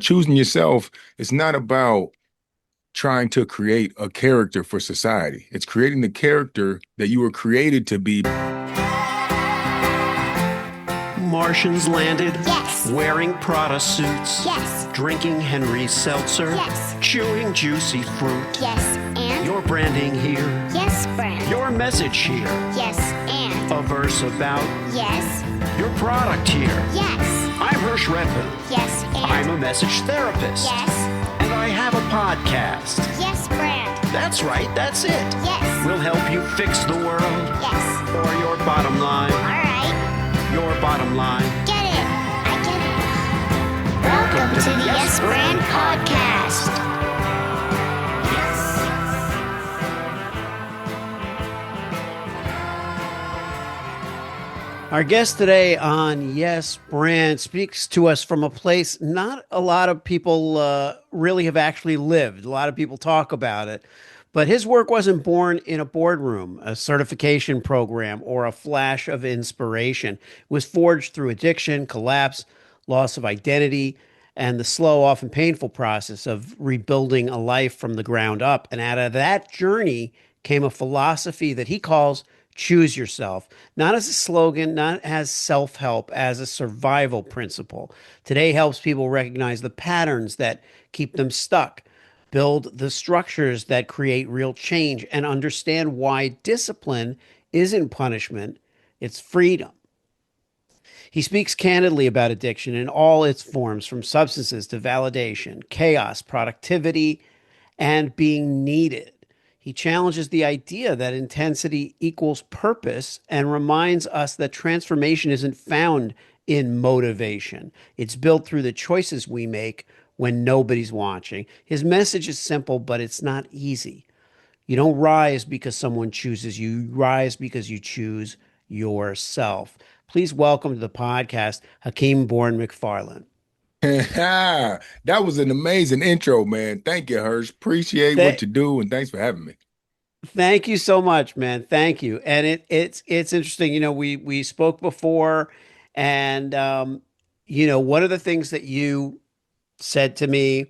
Choosing yourself is not about trying to create a character for society. It's creating the character that you were created to be. Martians landed. Yes. Wearing Prada suits. Yes. Drinking Henry Seltzer. Yes. Chewing juicy fruit. Yes, and? Your branding here. Yes, brand. Your message here. Yes, and? A verse about Yes. your product here. Yes. I'm Hersh Rephun. Yes, and? I'm a message therapist. Yes. And I have a podcast. Yes, brand. That's right, that's it. Yes. We'll help you fix the world. Yes. Or your bottom line. All right. Your bottom line. Get it. I get it. Welcome to the Yes Brand Podcast. Our guest today on Yes Brand speaks to us from a place not a lot of people really have actually lived. A lot of people talk about it, but his work wasn't born in a boardroom, a certification program, or a flash of inspiration. It was forged through addiction, collapse, loss of identity, and the slow, often painful process of rebuilding a life from the ground up. And out of that journey came a philosophy that he calls choose yourself, not as a slogan, not as self-help, as a survival principle. Today helps people recognize the patterns that keep them stuck, build the structures that create real change, and understand why discipline isn't punishment, it's freedom. He speaks candidly about addiction in all its forms, from substances to validation, chaos, productivity, and being needed. He challenges the idea that intensity equals purpose and reminds us that transformation isn't found in motivation. It's built through the choices we make when nobody's watching. His message is simple, but it's not easy. You don't rise because someone chooses you. You rise because you choose yourself. Please welcome to the podcast, Hakeem Bourne McFarlane. That was an amazing intro, man. Thank you, Hersh. Appreciate what Th- you do, and thanks for having me. Thank you so much, man. Thank you. And it's interesting. You know, we spoke before, and one of the things that you said to me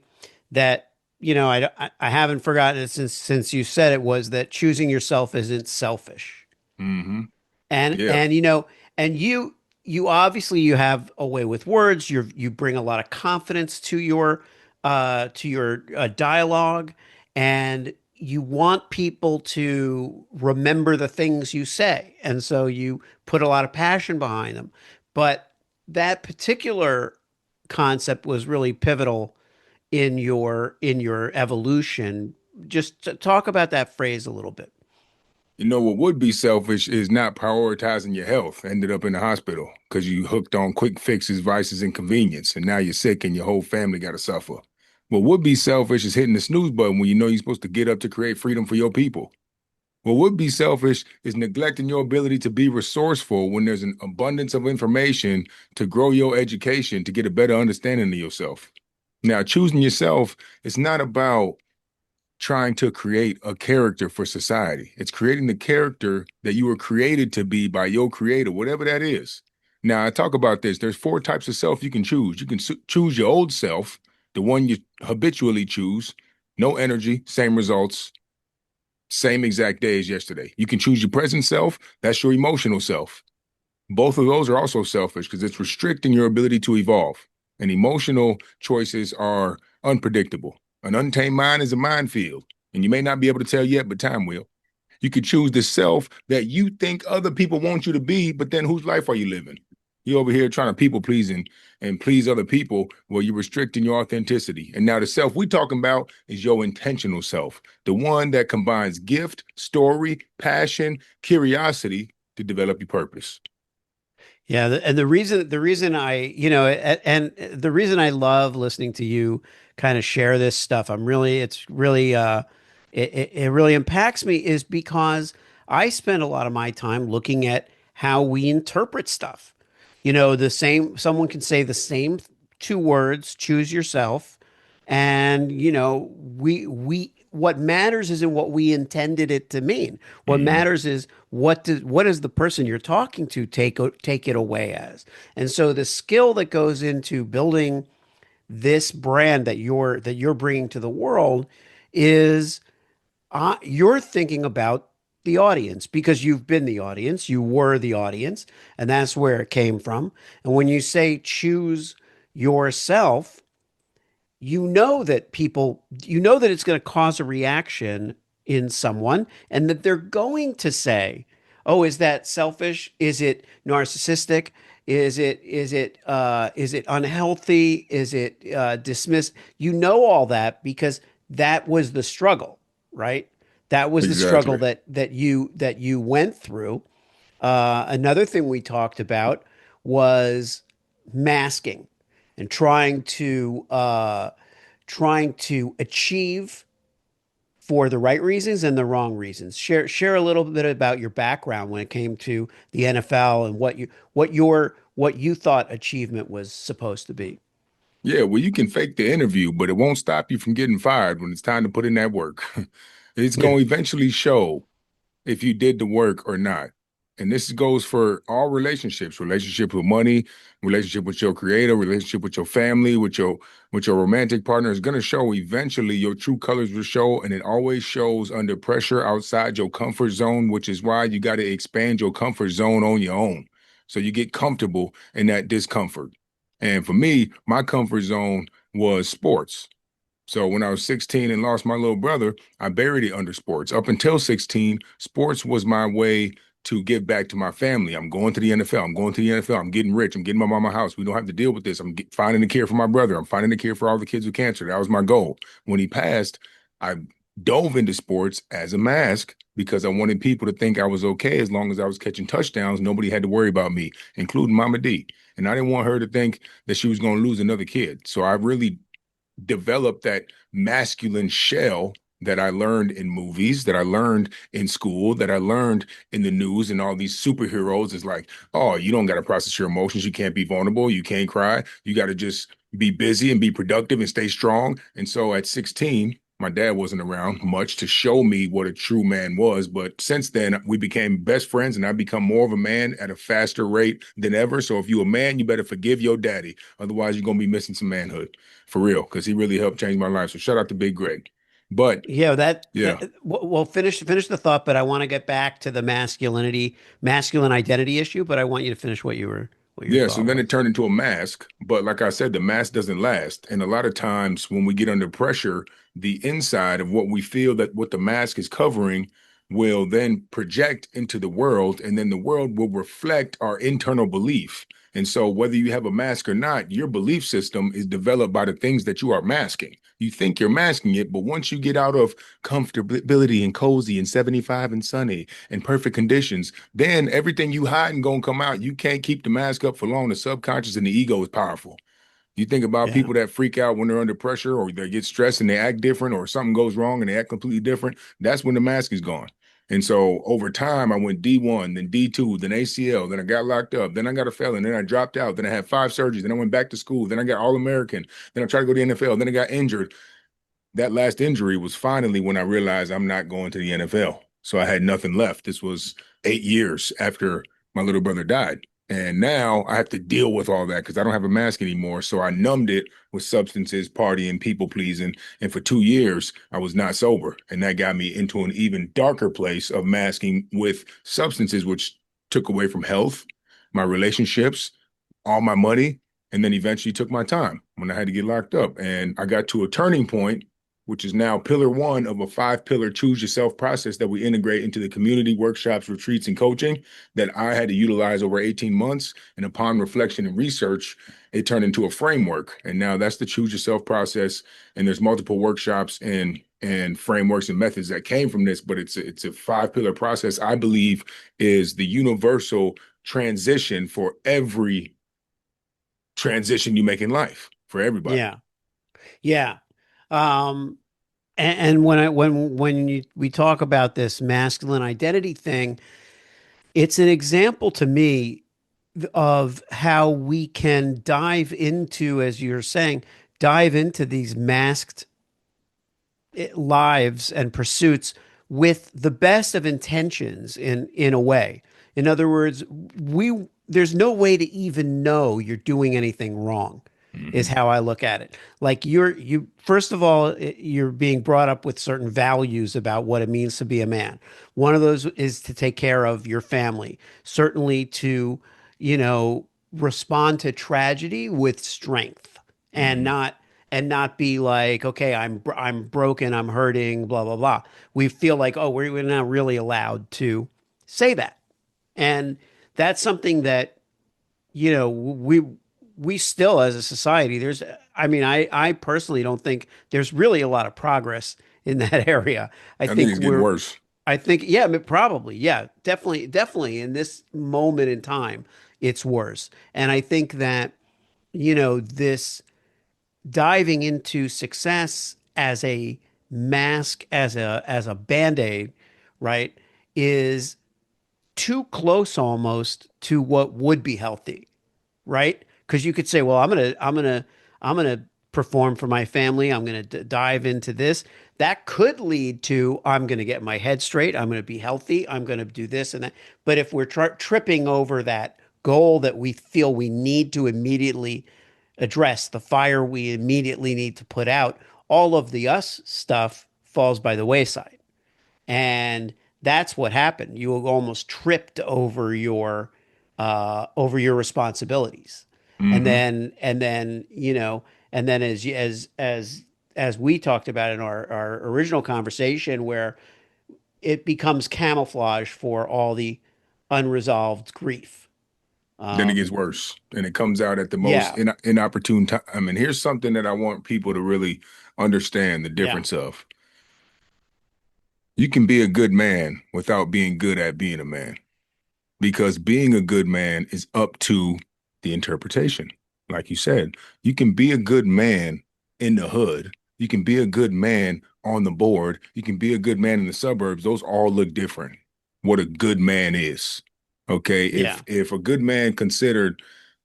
that I haven't forgotten it since you said it, was that choosing yourself isn't selfish. Hmm. And Yeah. and you obviously you have a way with words. You bring a lot of confidence to your dialogue, and you want people to remember the things you say, and so you put a lot of passion behind them. But that particular concept was really pivotal in your evolution. Just to talk about that phrase a little bit. You know what would be selfish is not prioritizing your health. Ended up in the hospital because you hooked on quick fixes, vices, and convenience, and now you're sick and your whole family got to suffer. What would be selfish is hitting the snooze button when you know you're supposed to get up to create freedom for your people. What would be selfish is neglecting your ability to be resourceful when there's an abundance of information to grow your education to get a better understanding of yourself. Now, choosing yourself is not about trying to create a character for society. It's creating the character that you were created to be by your creator, whatever that is. Now, I talk about this. There's four types of self you can choose. You can choose your old self, the one you habitually choose, no energy, same results, same exact day as yesterday. You can choose your present self. That's your emotional self. Both of those are also selfish because it's restricting your ability to evolve. And emotional choices are unpredictable. An untamed mind is a minefield, and you may not be able to tell yet, but time will. You could choose the self that you think other people want you to be, but then whose life are you living? You over here trying to people please and please other people, well, you're restricting your authenticity. And now the self we talking about is your intentional self, the one that combines gift, story, passion, curiosity to develop your purpose. Yeah, and the reason and the reason I love listening to you kind of share this stuff, it's really it really impacts me, is because I spend a lot of my time looking at how we interpret stuff. Someone can say the same two words, choose yourself, and what matters isn't what we intended it to mean. What Mm-hmm. matters is what does the person you're talking to take it away as. And so the skill that goes into building this brand that you're bringing to the world is you're thinking about the audience because you've been the audience, you were the audience, and that's where it came from. And when you say choose yourself, you know that it's going to cause a reaction in someone and that they're going to say, "Oh, is that selfish? Is it narcissistic? Is it unhealthy? Is it dismissed?" You know all that because that was the struggle, right? That was the struggle Exactly. that you went through. Another thing we talked about was masking and trying to achieve for the right reasons and the wrong reasons. Share a little bit about your background when it came to the NFL and what you thought achievement was supposed to be. Yeah, well, you can fake the interview, but it won't stop you from getting fired when it's time to put in that work. It's Yeah. going to eventually show if you did the work or not. And this goes for all relationships, relationship with money, relationship with your creator, relationship with your family, with your romantic partner. Is going to show eventually your true colors will show, and it always shows under pressure outside your comfort zone, which is why you got to expand your comfort zone on your own. So you get comfortable in that discomfort. And for me, my comfort zone was sports. So when I was 16 and lost my little brother, I buried it under sports. Up until 16, sports was my way to give back to my family. I'm going to the NFL. I'm going to the NFL. I'm getting rich. I'm getting my mama a house. We don't have to deal with this. Finding a care for my brother. I'm finding a care for all the kids with cancer. That was my goal. When he passed, I dove into sports as a mask because I wanted people to think I was okay as long as I was catching touchdowns. Nobody had to worry about me, including Mama D. And I didn't want her to think that she was going to lose another kid. So I really develop that masculine shell that I learned in movies, that I learned in school, that I learned in the news, and all these superheroes is like, oh, you don't got to process your emotions. You can't be vulnerable. You can't cry. You got to just be busy and be productive and stay strong. And so at 16, my dad wasn't around much to show me what a true man was. But since then, we became best friends, and I've become more of a man at a faster rate than ever. So if you're a man, you better forgive your daddy. Otherwise, you're going to be missing some manhood for real, because he really helped change my life. So shout out to Big Greg. But Yeah, yeah, well, finish the thought, but I want to get back to the masculine identity issue, but I want you to finish what your yeah. So thought then it was. turned into a mask. But like I said, the mask doesn't last. And a lot of times when we get under pressure, the inside of what we feel that what the mask is covering will then project into the world, and then the world will reflect our internal belief. And so, whether you have a mask or not, your belief system is developed by the things that you are masking. You think you're masking it, but once you get out of comfortability and cozy and 75 and sunny and perfect conditions, then everything you hiding gonna come out. You can't keep the mask up for long. The subconscious and the ego is powerful. You think about Yeah. people that freak out when they're under pressure, or they get stressed and they act different, or something goes wrong and they act completely different. That's when the mask is gone. And so over time, I went D1, then D2, then ACL, then I got locked up, then I got a felon, then I dropped out, then I had 5 surgeries, then I went back to school, then I got All American, then I tried to go to the NFL, then I got injured. That last injury was finally when I realized I'm not going to the NFL. So I had nothing left. This was 8 years after my little brother died. And now I have to deal with all that because I don't have a mask anymore. So I numbed it with substances, partying, people pleasing. And for 2 years, I was not sober. And that got me into an even darker place of masking with substances, which took away from health, my relationships, all my money, and then eventually took my time when I had to get locked up. And I got to a turning point, which is now pillar one of a 5 pillar choose yourself process that we integrate into the community workshops, retreats, and coaching that I had to utilize over 18 months. And upon reflection and research, it turned into a framework. And now that's the choose yourself process. And there's multiple workshops and frameworks and methods that came from this, but it's a 5 pillar process I believe is the universal transition for every transition you make in life for everybody. Yeah. Yeah. Um, and we talk about this masculine identity thing, it's an example to me of how we can dive into, as you're saying, dive into these masked lives and pursuits with the best of intentions in a way. In other words, we there's no way to even know you're doing anything wrong. is Hmm. how I look at it. Like you first of all, you're being brought up with certain values about what it means to be a man. One of those is to take care of your family, certainly to, respond to tragedy with strength and Hmm. not be like, okay, I'm broken, I'm hurting, blah blah blah. We feel like, oh, we're not really allowed to say that. And that's something that we still as a society, I personally don't think there's really a lot of progress in that area. I I think think it's getting we're worse. I think yeah, probably, yeah, definitely in this moment in time it's worse. And I think that this diving into success as a mask, as a band-aid, right, is too close almost to what would be healthy, right? Because you could say, well, I'm gonna perform for my family. I'm gonna dive into this. That could lead to I'm gonna get my head straight. I'm gonna be healthy. I'm gonna do this and that. But if we're tripping over that goal that we feel we need to immediately address, the fire we immediately need to put out, all of the us stuff falls by the wayside. And that's what happened. You almost tripped over your responsibilities. And Hmm. then and then as we talked about in our original conversation, where it becomes camouflage for all the unresolved grief. Then it gets worse, and it comes out at the most Yeah, inopportune time. I mean, here's something that I want people to really understand the yeah, difference of. You can be a good man without being good at being a man, because being a good man is up to the interpretation. Like you said, you can be a good man in the hood. You can be a good man on the board. You can be a good man in the suburbs. Those all look different. What a good man is. Okay. yeah, If a good man considered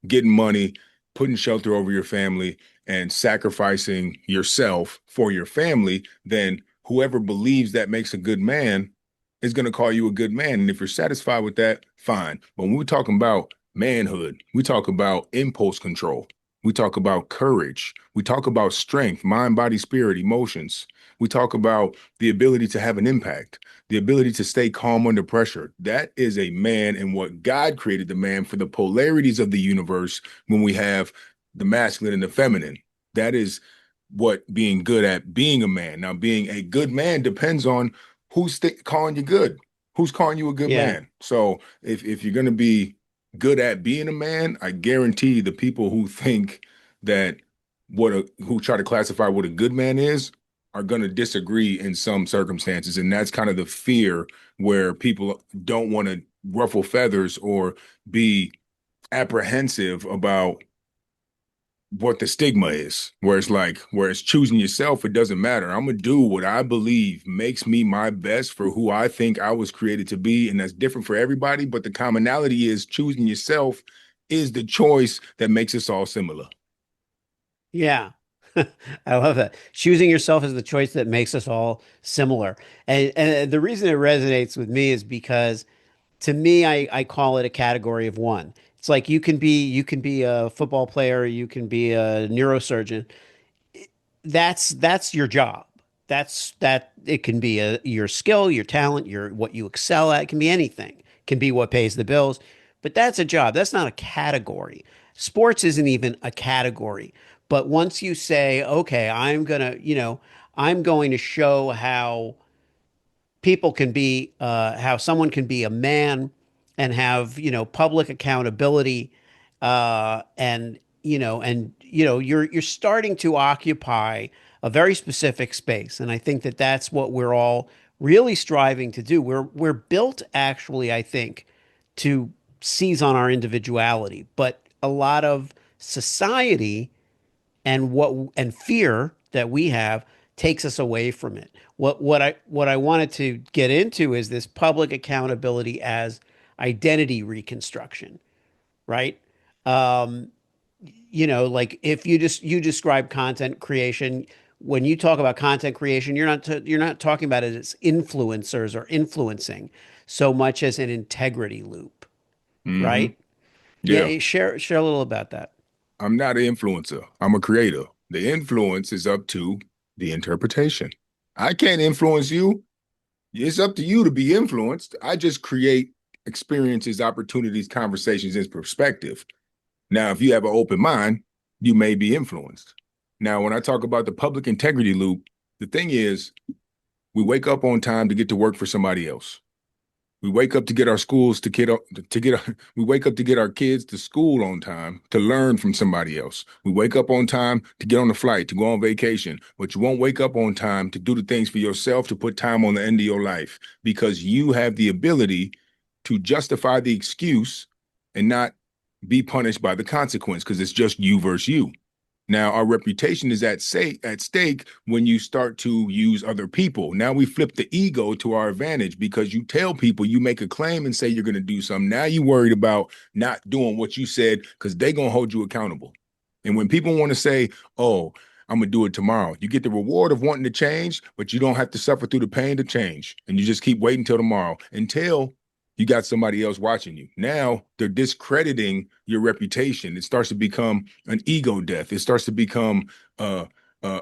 getting money, putting shelter over your family, and sacrificing yourself for your family, then whoever believes that makes a good man is going to call you a good man. And if you're satisfied with that, fine. But when we're talking about manhood, we talk about impulse control. We talk about courage. We talk about strength, mind, body, spirit, emotions. We talk about the ability to have an impact, the ability to stay calm under pressure. That is a man, and what God created the man for, the polarities of the universe when we have the masculine and the feminine. That is what being good at being a man. Now, being a good man depends on who's calling you good, who's calling you a good yeah, man. So if you're going to be good at being a man, I guarantee the people who think that who try to classify what a good man is are going to disagree in some circumstances. And that's kind of the fear, where people don't want to ruffle feathers or be apprehensive about what the stigma is, where it's like, where it's choosing yourself, it doesn't matter. I'm gonna do what I believe makes me my best for who I think I was created to be, and that's different for everybody, but the commonality is choosing yourself is the choice that makes us all similar. yeah. I love that. Choosing yourself is the choice that makes us all similar. And the reason it resonates with me is because to me, I call it a category of one. It's like you can be a football player, you can be a neurosurgeon. That's your job. That it can be your skill, your talent, your what you excel at. It can be anything. It can be what pays the bills. But that's a job. That's not a category. Sports isn't even a category. But once you say, okay, I'm going to show how someone can be a man and have public accountability, and you're starting to occupy a very specific space. And I think that that's what we're all really striving to do. We're built, actually, I think, to seize on our individuality, but a lot of society and fear that we have takes us away from it. What I wanted to get into is this public accountability as identity reconstruction, right? Um, like if you describe content creation, when you talk about content creation, you're not talking about it as influencers or influencing so much as an integrity loop, Hmm. right? Yeah. Yeah, share a little about that. I'm not an influencer. I'm a creator. The influence is up to the interpretation. I can't influence you. It's up to you to be influenced. I just create experiences, opportunities, conversations, and perspective. Now, if you have an open mind, you may be influenced. Now, when I talk about the public integrity loop, the thing is, we wake up on time to get to work for somebody else. We wake up to get our schools to get we wake up to get our kids to school on time to learn from somebody else. We wake up on time to get on the flight to go on vacation, but you won't wake up on time to do the things for yourself to put time on the end of your life because you have the ability to justify the excuse and not be punished by the consequence because it's just you versus you. Now, our reputation is at stake when you start to use other people. Now we flip the ego to our advantage because you tell people you make a claim and say you're going to do something. Now you're worried about not doing what you said because they're going to hold you accountable. And when people want to say, oh, I'm going to do it tomorrow, you get the reward of wanting to change, but you don't have to suffer through the pain to change. And you just keep waiting till tomorrow until you got somebody else watching you. Now they're discrediting your reputation. It starts to become an ego death. It starts to become a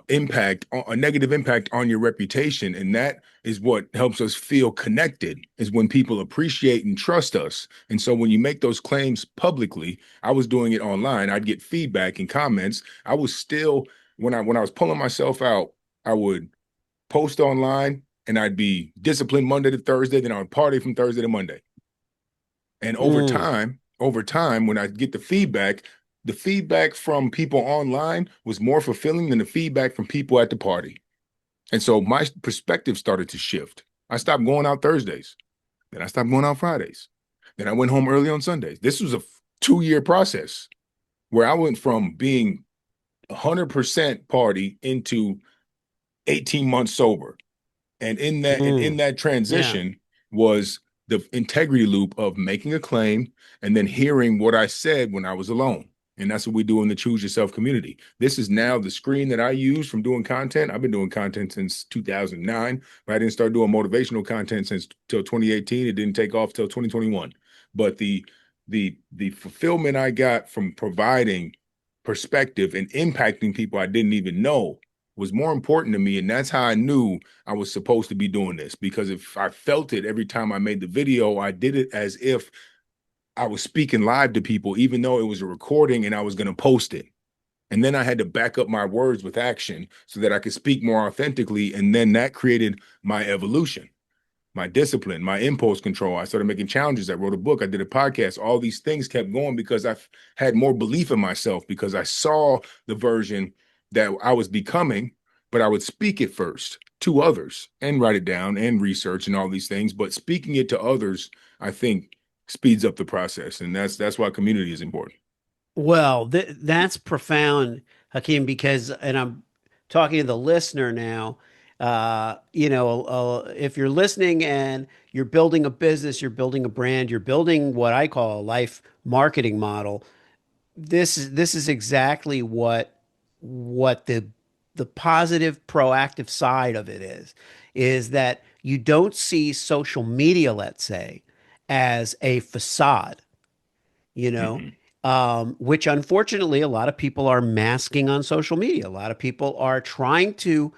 negative impact on your reputation. And that is what helps us feel connected is when people appreciate and trust us. And so when you make those claims publicly, I was doing it online. I'd get feedback and comments. I was still, when I was pulling myself out, I would post online and I'd be disciplined Monday to Thursday, then I would party from Thursday to Monday. And over time, when I get the feedback from people online was more fulfilling than the feedback from people at the party. And so my perspective started to shift. I stopped going out Thursdays. Then I stopped going out Fridays. Then I went home early on Sundays. This was a 2-year process where I went from being 100% party into 18 months sober. And in that Yeah. transition was the integrity loop of making a claim and then hearing what I said when I was alone. And that's what we do in the Choose Yourself community. This is now the screen that I use from doing content. I've been doing content since 2009, but I didn't start doing motivational content since till 2018. It didn't take off till 2021. But the fulfillment I got from providing perspective and impacting people I didn't even know was more important to me. And that's how I knew I was supposed to be doing this, because if I felt it every time I made the video, I did it as if I was speaking live to people, even though it was a recording and I was going to post it. And then I had to back up my words with action so that I could speak more authentically. And then that created my evolution, my discipline, my impulse control. I started making challenges. I wrote a book. I did a podcast. All these things kept going because I had more belief in myself, because I saw the version that I was becoming, but I would speak it first to others and write it down and research and all these things. But speaking it to others, I think, speeds up the process. And that's why community is important. Well, that's profound, Hakeem, because, and I'm talking to the listener now. If you're listening and you're building a business, you're building a brand, you're building what I call a life marketing model. This is exactly what the positive, proactive side of it is that you don't see social media, let's say, as a facade, you know, Mm-hmm. which unfortunately a lot of people are masking on social media. A lot of people are trying to,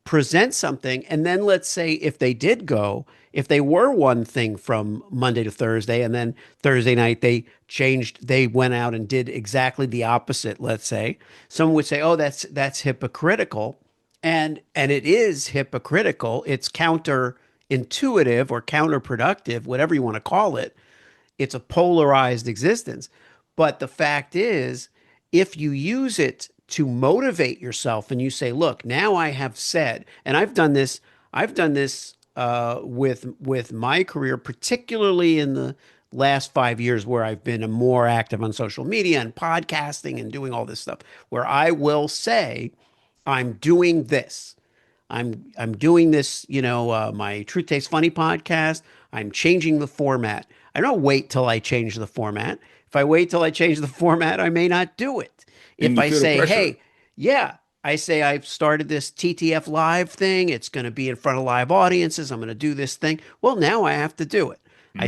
present something. And then let's say if they were one thing from Monday to Thursday, and then Thursday night they went out and did exactly the opposite, let's say, someone would say, oh, that's hypocritical. And it is hypocritical. It's counterintuitive or counterproductive, whatever you want to call it. It's a polarized existence. But the fact is, if you use it to motivate yourself and you say, look, now I have said, and I've done this with my career, particularly in the last 5 years where I've been more active on social media and podcasting and doing all this stuff, where I will say, I'm doing this. I'm doing this, my Truth Tastes Funny podcast. I'm changing the format. I don't wait till I change the format. If I wait till I change the format, I may not do it. And If you I feel the say, pressure. hey, yeah, I say I've started this TTF live thing. It's going to be in front of live audiences. I'm going to do this thing. Well, now I have to do it. Mm-hmm.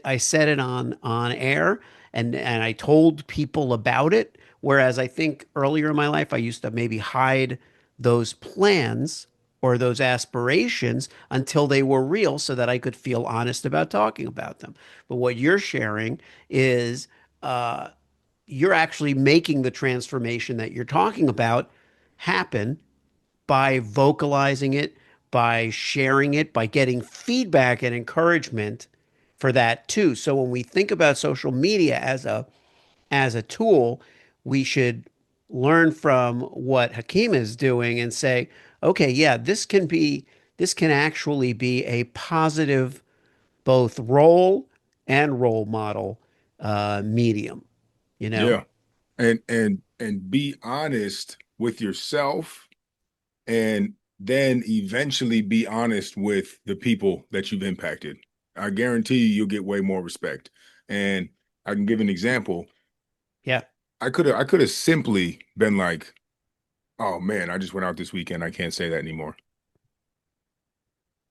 I said it on air, and I told people about it Whereas I think earlier in my life, I used to maybe hide those plans or those aspirations until they were real so that I could feel honest about talking about them. But what you're sharing is uh, you're actually making the transformation that you're talking about happen by vocalizing it, by sharing it, by getting feedback and encouragement for that too. So when we think about social media as a tool, we should learn from what Hakeem is doing and say, okay, yeah, this can actually be a positive both role model medium, you know? Yeah. And be honest with yourself, and then eventually be honest with the people that you've impacted. I guarantee you'll get way more respect. And I can give an example. Yeah, I could have simply been like, "Oh man, I just went out this weekend. I can't say that anymore."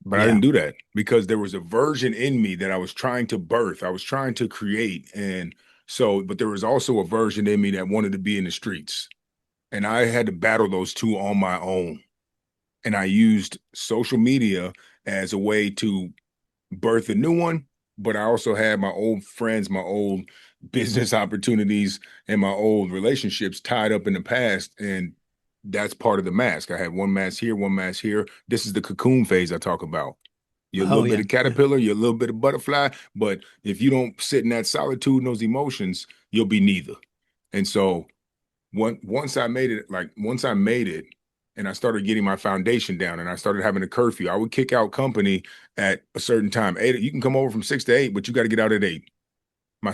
But I yeah. didn't do that because there was a version in me that I was trying to birth. I was trying to create. And so, but there was also a version in me that wanted to be in the streets. And I had to battle those two on my own. And I used social media as a way to birth a new one, but I also had my old friends, my old business opportunities, and my old relationships tied up in the past. And that's part of the mask. I had one mask here, one mask here. This is the cocoon phase I talk about. You're a Oh, little bit yeah, of yeah, caterpillar, you're a little bit of butterfly, but if you don't sit in that solitude and those emotions, you'll be neither. And so once I made it and I started getting my foundation down and I started having a curfew, I would kick out company at a certain time. Eight, you can come over from 6 to 8, but you got to get out at 8. My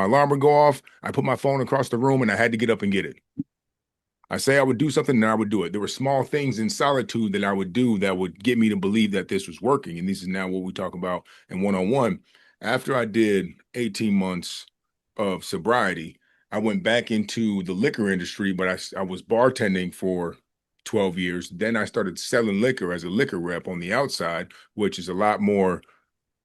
alarm would go off. I put my phone across the room and I had to get up and get it. I say I would do something and I would do it. There were small things in solitude that I would do that would get me to believe that this was working. And this is now what we talk about in one-on-one. After I did 18 months of sobriety, I went back into the liquor industry, but I was bartending for 12 years. Then I started selling liquor as a liquor rep on the outside, which is a lot more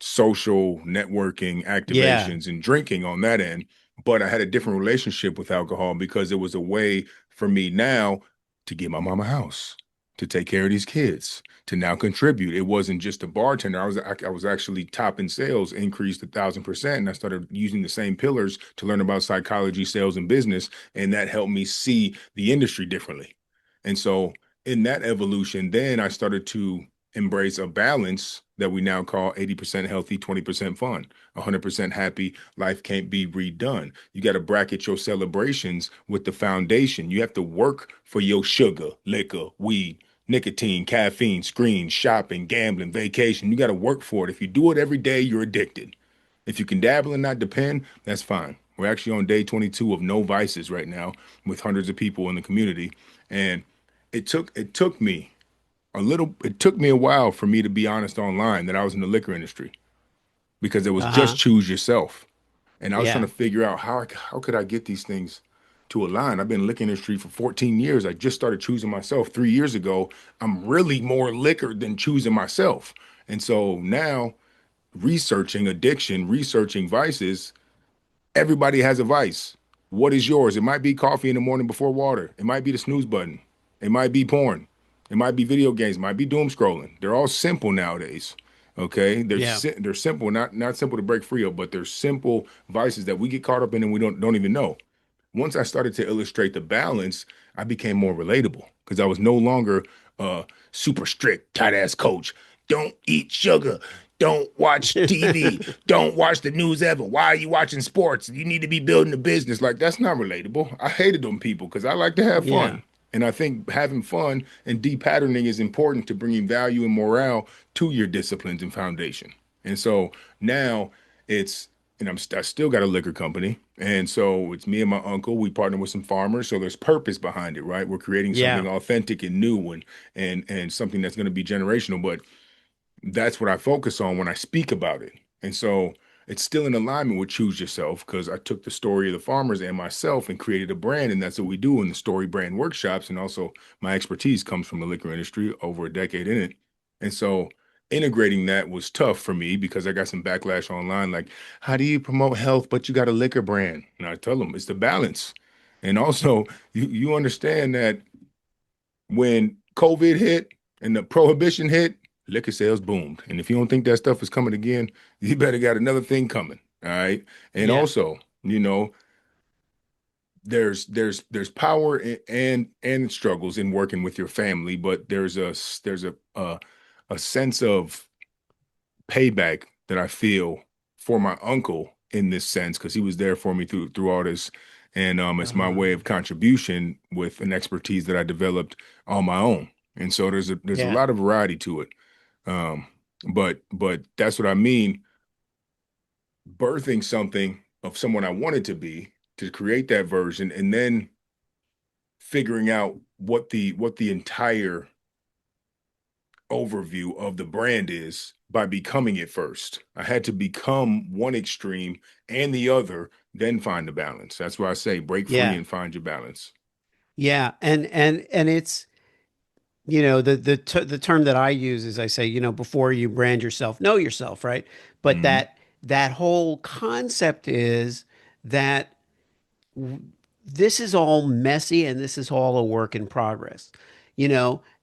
social networking yeah. activations and drinking on that end. But I had a different relationship with alcohol because it was a way for me now to get my mama a house, to take care of these kids, to now contribute. It wasn't just a bartender. I was actually top in sales, increased 1,000%. And I started using the same pillars to learn about psychology, sales, and business. And that helped me see the industry differently. And so in that evolution, then I started to embrace a balance that we now call 80% healthy, 20% fun, 100% happy. Life can't be redone. You got to bracket your celebrations with the foundation. You have to work for your sugar, liquor, weed, nicotine, caffeine, screens, shopping, gambling, vacation. You got to work for it. If you do it every day, you're addicted. If you can dabble and not depend, that's fine. We're actually on day 22 of no vices right now with hundreds of people in the community. And it took me it took me a while for me to be honest online that I was in the liquor industry because it was just Uh-huh. choose yourself. And I was trying Yeah. to figure out how could I get these things to align. I've been in the liquor industry for 14 years. I just started choosing myself 3 years ago. I'm really more liquor than choosing myself. And so now researching addiction, researching vices, everybody has a vice. What is yours? It might be coffee in the morning before water. It might be the snooze button. It might be porn. It might be video games. It might be doom scrolling. They're all simple nowadays. Okay, Yeah. they're simple, not simple to break free of, but they're simple vices that we get caught up in and we don't even know. Once I started to illustrate the balance, I became more relatable because I was no longer a super strict, tight ass coach. Don't eat sugar. Don't watch TV. Don't watch the news ever. Why are you watching sports? You need to be building a business. Like, that's not relatable. I hated them people because I like to have Yeah. fun. And I think having fun and de-patterning is important to bringing value and morale to your disciplines and foundation. And so now it's and I still got a liquor company. And so it's me and my uncle. We partner with some farmers. So there's purpose behind it, right? We're creating Yeah. something authentic and new and something that's going to be generational. But that's what I focus on when I speak about it. And so it's still in alignment with choose yourself because I took the story of the farmers and myself and created a brand. And that's what we do in the story brand workshops. And also my expertise comes from the liquor industry, over a decade in it. And so integrating that was tough for me because I got some backlash online like, how do you promote health, but you got a liquor brand? And I tell them it's the balance. And also, you understand that when COVID hit and the prohibition hit, liquor sales boomed. And if you don't think that stuff is coming again, you better got another thing coming. All right. And Yeah. also, there's power and struggles in working with your family, but there's a sense of payback that I feel for my uncle in this sense because he was there for me through all this, and it's my Uh, way of contribution with an expertise that I developed on my own. And so there's a yeah. lot of variety to it. Um, but that's what I mean, birthing something of someone I wanted to be to create that version, and then figuring out what the entire overview of the brand is by becoming it first. I had to become one extreme and the other, then find the balance. That's why I say break free Yeah. and find your balance. Yeah. And it's, the term that I use is I say, before you brand yourself, know yourself, right? But Hmm. that whole concept is that this is all messy and this is all a work in progress.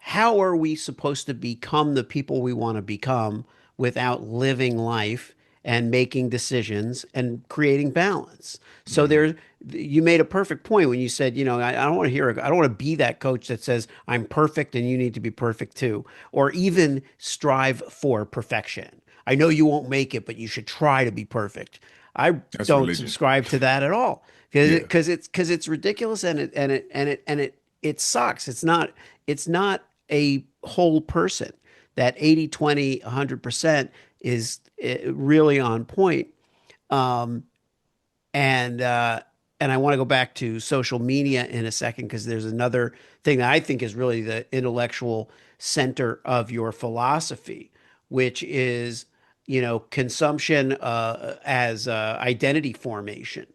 How are we supposed to become the people we want to become without living life and making decisions and creating balance? So Hmm. you made a perfect point when you said, I don't want to I don't want to be that coach that says I'm perfect and you need to be perfect too, or even strive for perfection. I know you won't make it, but you should try to be perfect. I That's don't religion. subscribe to that at all because Yeah. it's ridiculous and it sucks. It's not a whole person. That 80, 20, 100% is really on point. Um, and I want to go back to social media in a second because there's another thing that I think is really the intellectual center of your philosophy, which is, consumption as identity formation.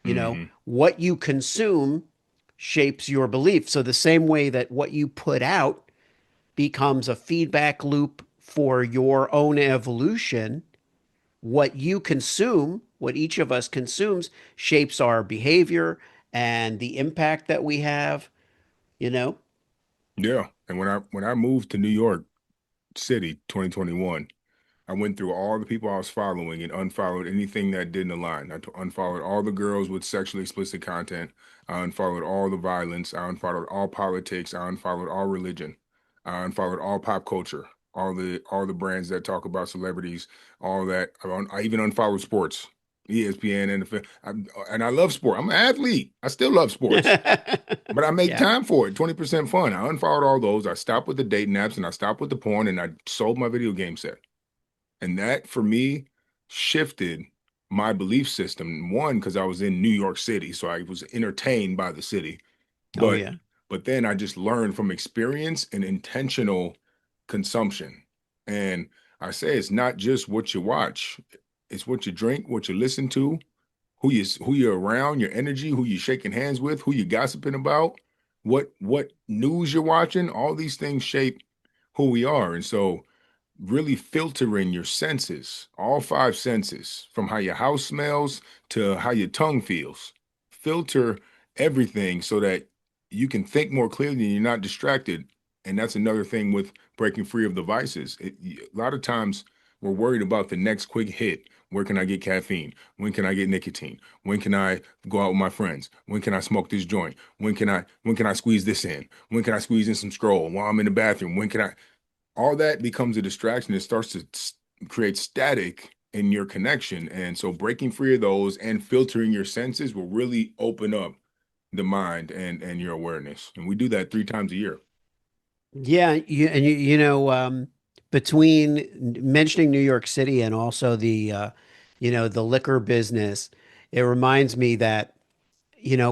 Hmm. What you consume shapes your belief. So the same way that what you put out becomes a feedback loop for your own evolution, what you consume, what each of us consumes, shapes our behavior and the impact that we have, you know? Yeah. And when I moved to New York City 2021, I went through all the people I was following and unfollowed anything that didn't align. Unfollowed all the girls with sexually explicit content. I unfollowed all the violence. I unfollowed all politics. I unfollowed all religion. I unfollowed all pop culture. All the brands that talk about celebrities. All that. I even unfollowed sports. ESPN, NFL. And I love sport. I'm an athlete. I still love sports. But I make Yeah. time for it. 20% fun. I unfollowed all those. I stopped with the dating apps and I stopped with the porn and I sold my video game set. And that for me shifted my belief system. One, because I was in New York City, so I was entertained by the city. Oh, But yeah. but then I just learned from experience and intentional consumption. And I say it's not just what you watch, it's what you drink, what you listen to, who you're around, your energy, who you're shaking hands with, who you're gossiping about, what news you're watching. All these things shape who we are. And so really filtering your senses, all five senses, from how your house smells to how your tongue feels. Filter everything so that you can think more clearly and you're not distracted. And that's another thing with breaking free of the vices. A lot of times we're worried about the next quick hit. Where can I get caffeine? When can I get nicotine? When can I go out with my friends? When can I smoke this joint? When can I squeeze this in? When can I squeeze in some scroll while I'm in the bathroom? When can I all that becomes a distraction. It starts to create static in your connection. And so breaking free of those and filtering your senses will really open up the mind and your awareness. And we do that 3 times a year. Yeah, between mentioning New York City and also the liquor business, it reminds me that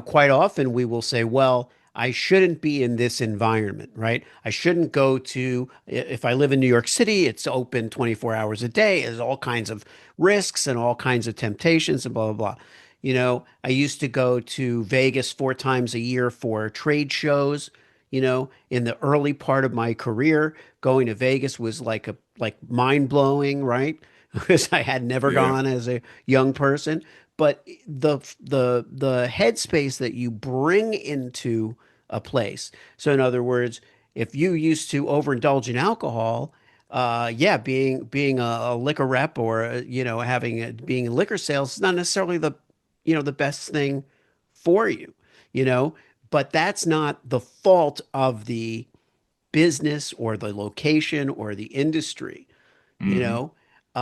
quite often we will say, well, I shouldn't be in this environment, right? I shouldn't go to, if I live in New York City, it's open 24 hours a day. There's all kinds of risks and all kinds of temptations and blah, blah, blah. I used to go to Vegas 4 times a year for trade shows. In the early part of my career, going to Vegas was like mind blowing, right? Because I had never Yeah. gone as a young person. but the headspace that you bring into a place. So in other words, if you used to overindulge in alcohol, yeah, being a liquor rep or having being in liquor sales is not necessarily the best thing for you, you know, but that's not the fault of the business or the location or the industry, you Hmm. know.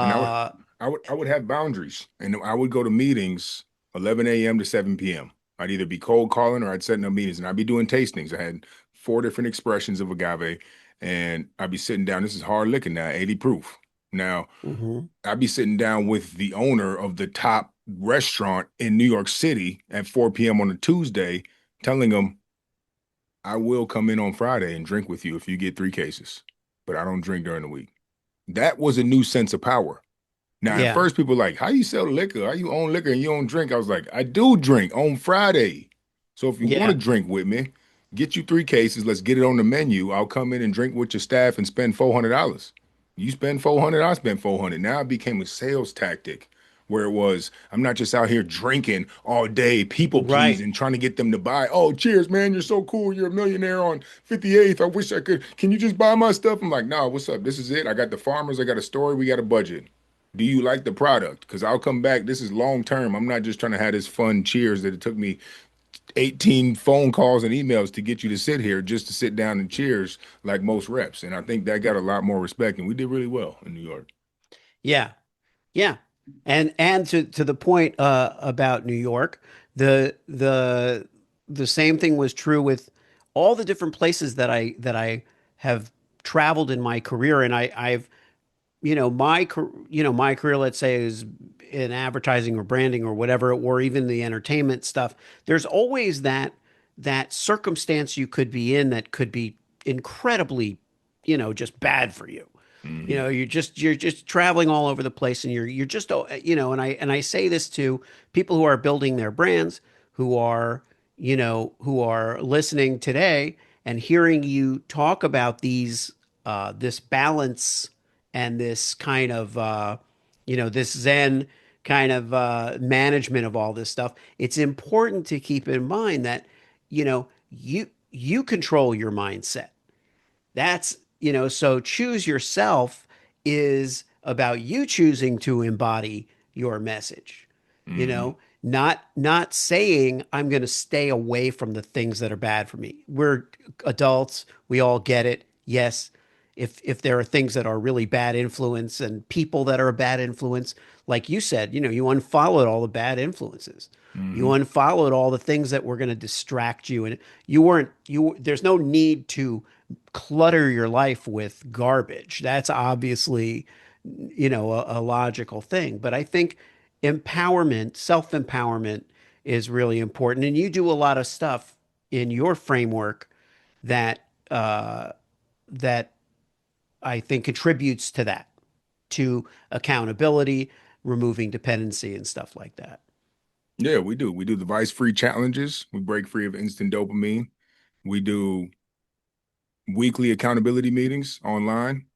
And Uh, I would have boundaries, and I would go to meetings 11 a.m. to 7 p.m. I'd either be cold calling or I'd setting up meetings, and I'd be doing tastings. I had four different expressions of agave, and I'd be sitting down. This is hard liquor now, 80 proof. Now, mhm. I'd be sitting down with the owner of the top restaurant in New York City at 4 p.m. on a Tuesday, telling him, I will come in on Friday and drink with you if you get 3 cases, but I don't drink during the week. That was a new sense of power. Now, at Yeah, first, people were like, how you sell liquor? How you own liquor and you don't drink? I was like, I do drink on Friday. So if you want yeah, to drink with me, get you 3 cases. Let's get it on the menu. I'll come in and drink with your staff and spend $400. You spend 400, I spend 400. Now it became a sales tactic where it was, I'm not just out here drinking all day, people right. pleasing, trying to get them to buy. Oh, cheers, man. You're so cool. You're a millionaire on 58th. I wish I could. Can you just buy my stuff? I'm like, no, what's up? This is it. I got the farmers. I got a story. We got a budget. Do you like the product? Because I'll come back. This is long term. I'm not just trying to have this fun cheers that it took me 18 phone calls and emails to get you to sit here just to sit down and cheers like most reps. And I think that got a lot more respect, and we did really well in New York. Yeah, yeah. And to the point about New York, the the the same thing was true with all the different places that I have traveled in my career, and I've my career, let's say, is in advertising or branding or whatever, or even the entertainment stuff. There's always that circumstance you could be in that could be incredibly, just bad for you. Hmm. You're just traveling all over the place, and you're just and I say this to people who are building their brands, who are listening today and hearing you talk about this balance and this kind of this Zen kind of management of all this stuff. It's important to keep in mind that you control your mindset. So choose yourself is about you choosing to embody your message. You Hmm. know, not saying I'm going to stay away from the things that are bad for me. We're adults, we all get it. Yes, if there are things that are really bad influence and people that are a bad influence, like you said, you unfollowed all the bad influences. You Hmm. unfollowed all the things that were going to distract you, and you weren't you there's no need to clutter your life with garbage. That's obviously, a logical thing. But I think empowerment, self-empowerment is really important. And you do a lot of stuff in your framework that that I think contributes to that, to accountability, removing dependency and stuff like that. Yeah, we do. We do the vice-free challenges. We break free of instant dopamine. We do weekly accountability meetings online.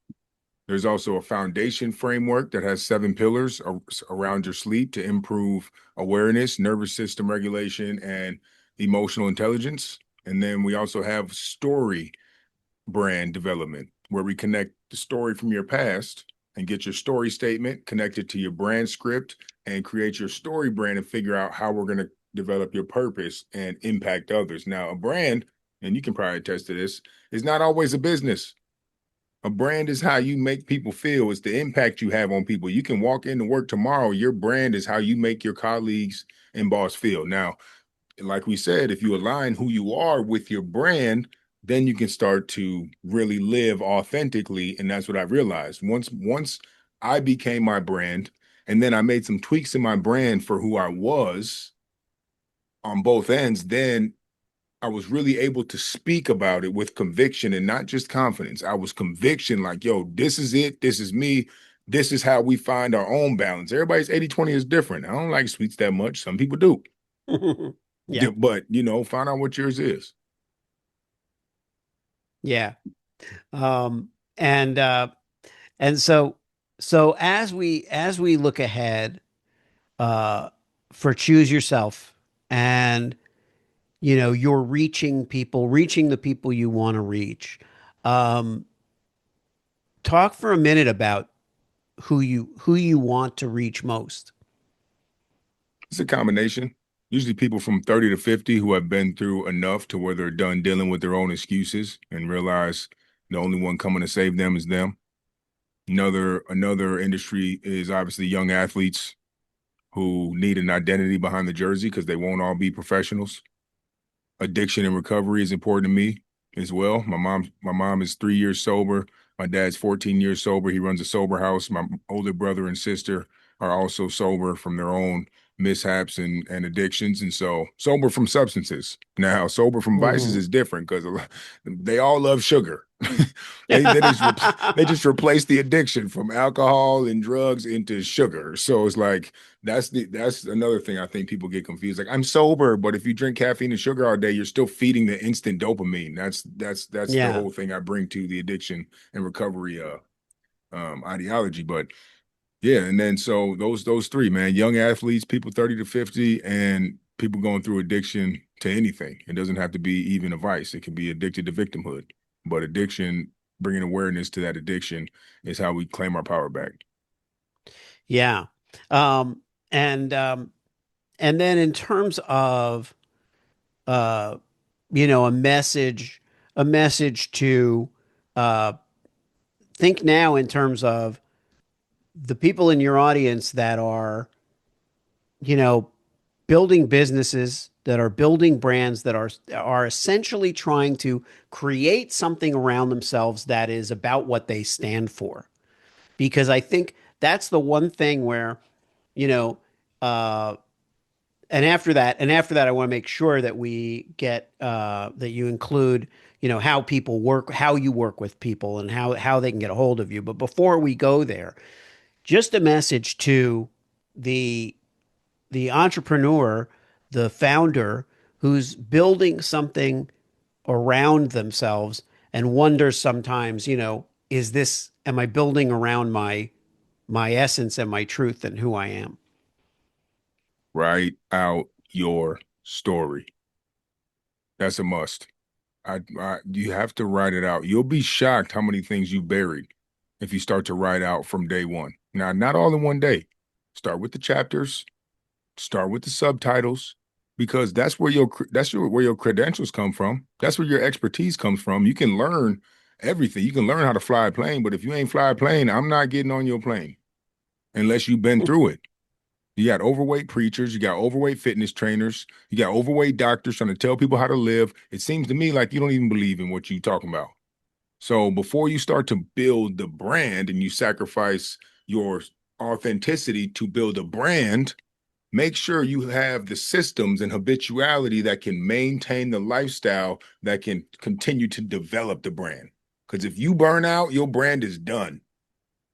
There's also a foundation framework that has 7 pillars around your sleep to improve awareness, nervous system regulation, and emotional intelligence. And then we also have story brand development, where we connect the story from your past and get your story statement connected to your brand script and create your story brand and figure out how we're going to develop your purpose and impact others. Now, a brand, and you can probably attest to this, is not always a business. A brand is how you make people feel. It's the impact you have on people. You can walk into work tomorrow. Your brand is how you make your colleagues and boss feel. Now, like we said, if you align who you are with your brand, then you can start to really live authentically. And that's what I realized. Once I became my brand, and then I made some tweaks in my brand for who I was on both ends, then I was really able to speak about it with conviction and not just confidence. I was conviction like, yo, this is it. This is me. This is how we find our own balance. Everybody's 80/20 is different. I don't like sweets that much. Some people do. Yeah, But, find out what yours is. yeah. Um, and and so as we look ahead, for Choose Yourself, and you're reaching people, reaching the people you want to reach. Um, Talk for a minute about who you want to reach most. It's a combination. Usually people from 30 to 50 who have been through enough to where they're done dealing with their own excuses and realize the only one coming to save them is them. Another industry is obviously young athletes who need an identity behind the jersey because they won't all be professionals. Addiction and recovery is important to me as well. My mom is 3 years sober. My dad's 14 years sober. He runs a sober house. My older brother and sister are also sober from their own mishaps and addictions. And so sober from substances. Now, sober from vices Hmm. is different because they all love sugar. They just replace the addiction from alcohol and drugs into sugar. So it's like that's another thing I think people get confused. Like I'm sober, but if you drink caffeine and sugar all day, you're still feeding the instant dopamine. That's the Yeah. whole thing I bring to the addiction and recovery ideology. But yeah, and then so those three, man, young athletes, people 30 to 50, and people going through addiction to anything. It doesn't have to be even a vice. It can be addicted to victimhood. But addiction, bringing awareness to that addiction is how we claim our power back. Yeah. Um, and and then in terms of uh, a message to uh, think now in terms of the people in your audience that are, you know, building businesses, that are building brands, that are essentially trying to create something around themselves that is about what they stand for. Because I think that's the one thing where, you know, uh, and after that, I want to make sure that we get that you include, how people work, how you work with people, and how they can get a hold of you. But before we go there, just a message to the the entrepreneur, the founder who's building something around themselves and wonders sometimes, am I building around my essence and my truth and who I am? Write out your story. That's a must. You have to write it out. You'll be shocked how many things you buried if you start to write out from day one. Now, not all in one day. Start with the chapters, start with the subtitles, because where your credentials come from. That's where your expertise comes from. You can learn everything. You can learn how to fly a plane, but if you ain't fly a plane, I'm not getting on your plane unless you've been through it. You got overweight preachers, you got overweight fitness trainers, you got overweight doctors trying to tell people how to live. It seems to me like you don't even believe in what you're talking about. So before you start to build the brand and you sacrifice your authenticity to build a brand, make sure you have the systems and habituality that can maintain the lifestyle that can continue to develop the brand. Because if you burn out, your brand is done.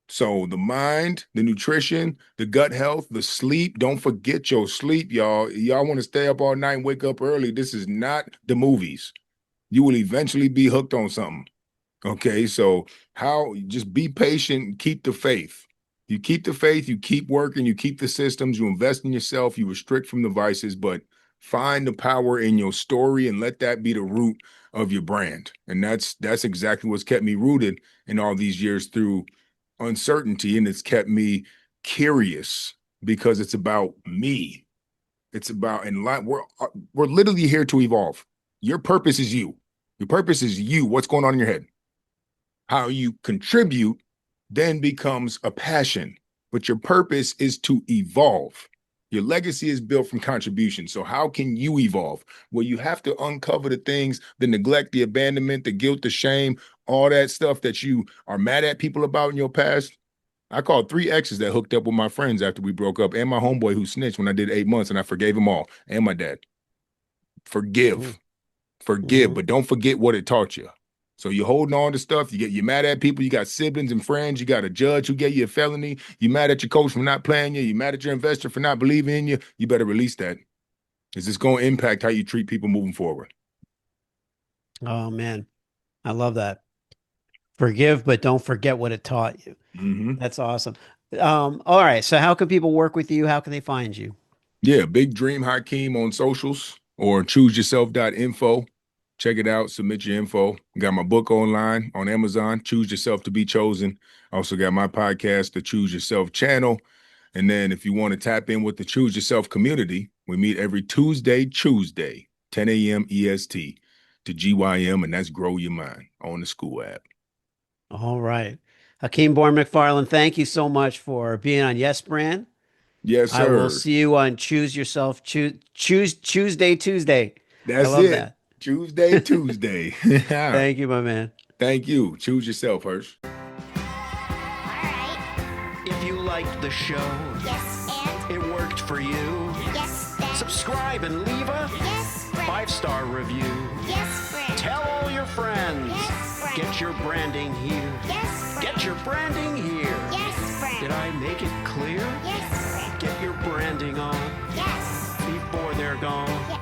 So the mind, the nutrition, the gut health, the sleep. Don't forget your sleep, y'all. Y'all want to stay up all night and wake up early. This is not the movies. You will eventually be hooked on something. Okay, so how just be patient, keep the faith. You keep the faith, you keep working, you keep the systems, you invest in yourself, you restrict from the vices, but find the power in your story and let that be the root of your brand. And that's exactly what's kept me rooted in all these years through uncertainty, and it's kept me curious because it's about me. It's about in life. We're literally here to evolve. Your purpose is you. Your purpose is you. What's going on in your head? How you contribute then becomes a passion, but your purpose is to evolve. Your legacy is built from contribution. So, how can you evolve? Well, you have to uncover the things, the neglect, the abandonment, the guilt, the shame, all that stuff that you are mad at people about in your past. I called 3 exes that hooked up with my friends after we broke up, and my homeboy who snitched when I did 8 months, and I forgave them all, and my dad. Forgive, forgive, Mm-hmm. but don't forget what it taught you. So you're holding on to stuff. You're mad at people. You got siblings and friends. You got a judge who gave you a felony. You mad at your coach for not playing you. You mad at your investor for not believing in you. You better release that. Is this going to impact how you treat people moving forward? Oh man, I love that. Forgive, but don't forget what it taught you. Mm-hmm. That's awesome. All right. So how can people work with you? How can they find you? Yeah, Big Dream Hakeem on socials or chooseyourself.info. Check it out. Submit your info. Got my book online on Amazon, Choose Yourself to Be Chosen. Also got my podcast, the Choose Yourself channel. And then if you want to tap in with the Choose Yourself community, we meet every Tuesday, 10 a.m. EST to GYM, and that's Grow Your Mind on the school app. All right. Hakeem Bourne McFarlane, thank you so much for being on Yes Brand. Yes, I will sir. see you on Choose Yourself, Tuesday. I That's love it. that. Tuesday. Thank you, my man. Thank you. Choose yourself, Hersh. Alright. If you liked the show, Yes, and? it worked for you, Yes, then? subscribe and leave a Yes, friend. 5-star review. Yes, friend. Tell all your friends. Yes, friend. Get your branding here. Yes, friend. Get your branding here. Yes, friend. Did I make it clear? Yes, friend. Get your branding on Yes. before they're gone. Yes.